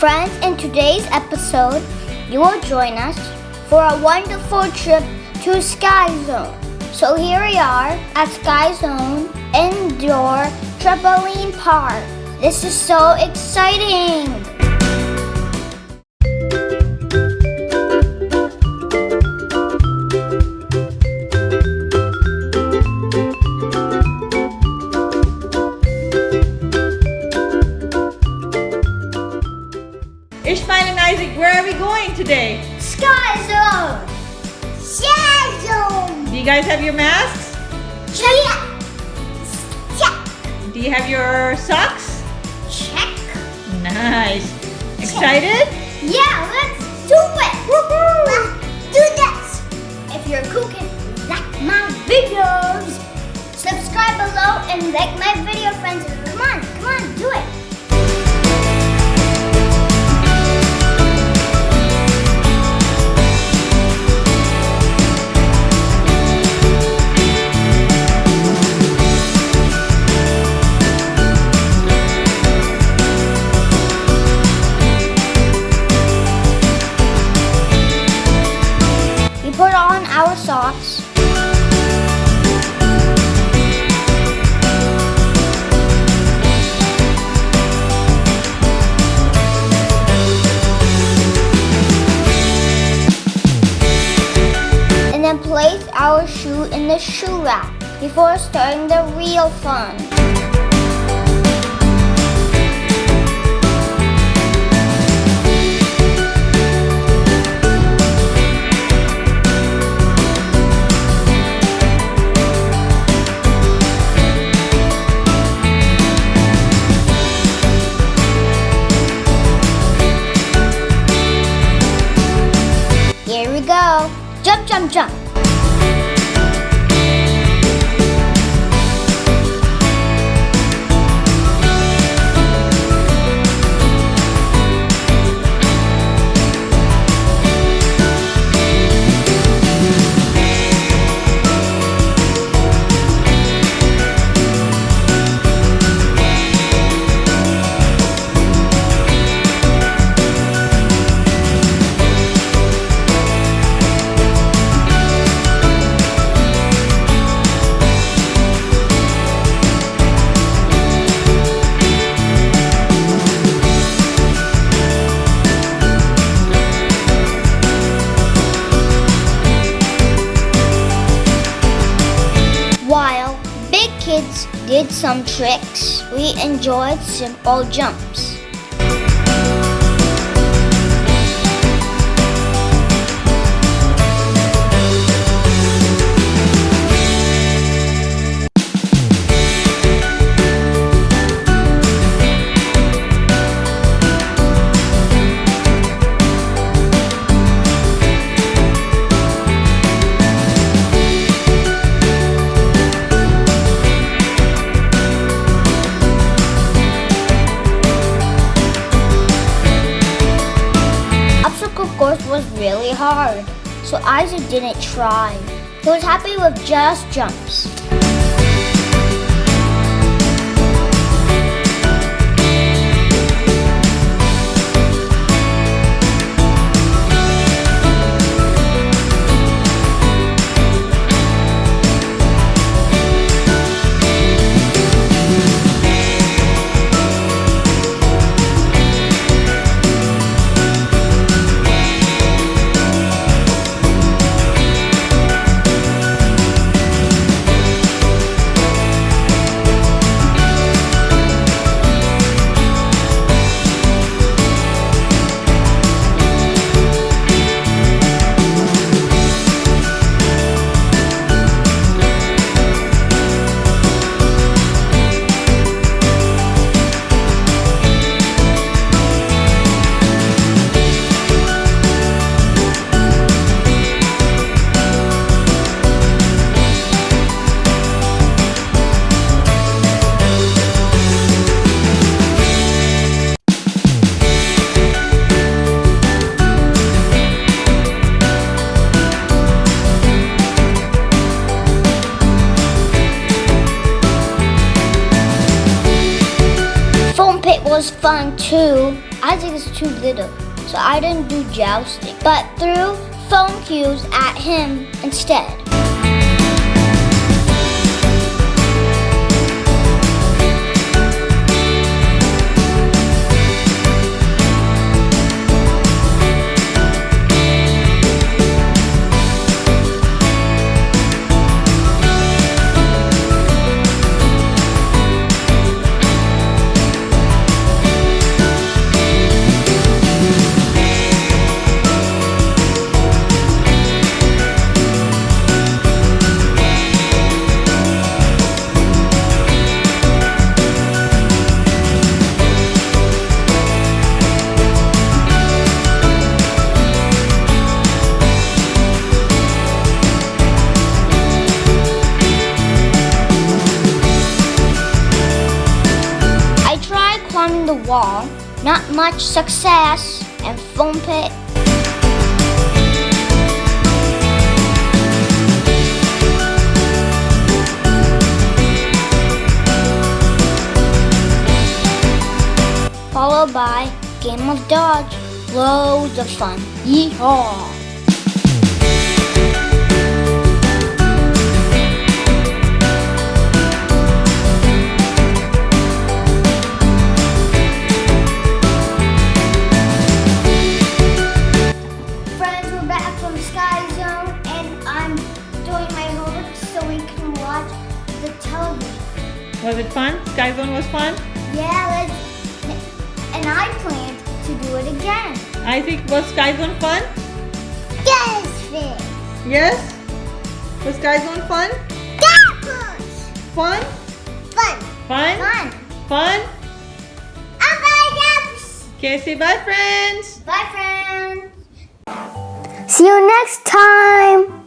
Friends, in today's episode, you will join us for a wonderful trip to Skyzone. So here we are at Skyzone Indoor Trampoline Park. This is so exciting! Ishmael and Isaac, where are we going today? Skyzone! Skyzone! Do you guys have your masks? Check! Do you have your socks? Check! Nice. Excited? Yeah, let's do it! Woohoo! Let's do this! If you're cooking, like my videos. Subscribe below and like my video, friends. Come on, do it! Put on our socks. And then place our shoe in the shoe rack before starting the real fun. Here we go. Jump, jump, jump. While big kids did some tricks, we enjoyed simple jumps. Course was really hard, so Isaac didn't try. He was happy with just jumps. was fun too. Isaac is too little, so I didn't do jousting, but threw phone cues at him instead. Climbing the wall, not much success, and foam pit. Followed by game of dodge, loads of fun. Yeehaw! Sky Zone, and I'm doing my homework so we can watch the television. Was it fun? Skyzone was fun? Yeah, and I plan to do it again. Isaac, was Skyzone fun? Yes, Vic. Yes? Was Skyzone fun? Fun? Fun. Fun? Fun. Fun? Bye, Okay, say bye, friends. Bye, friends. See you next time.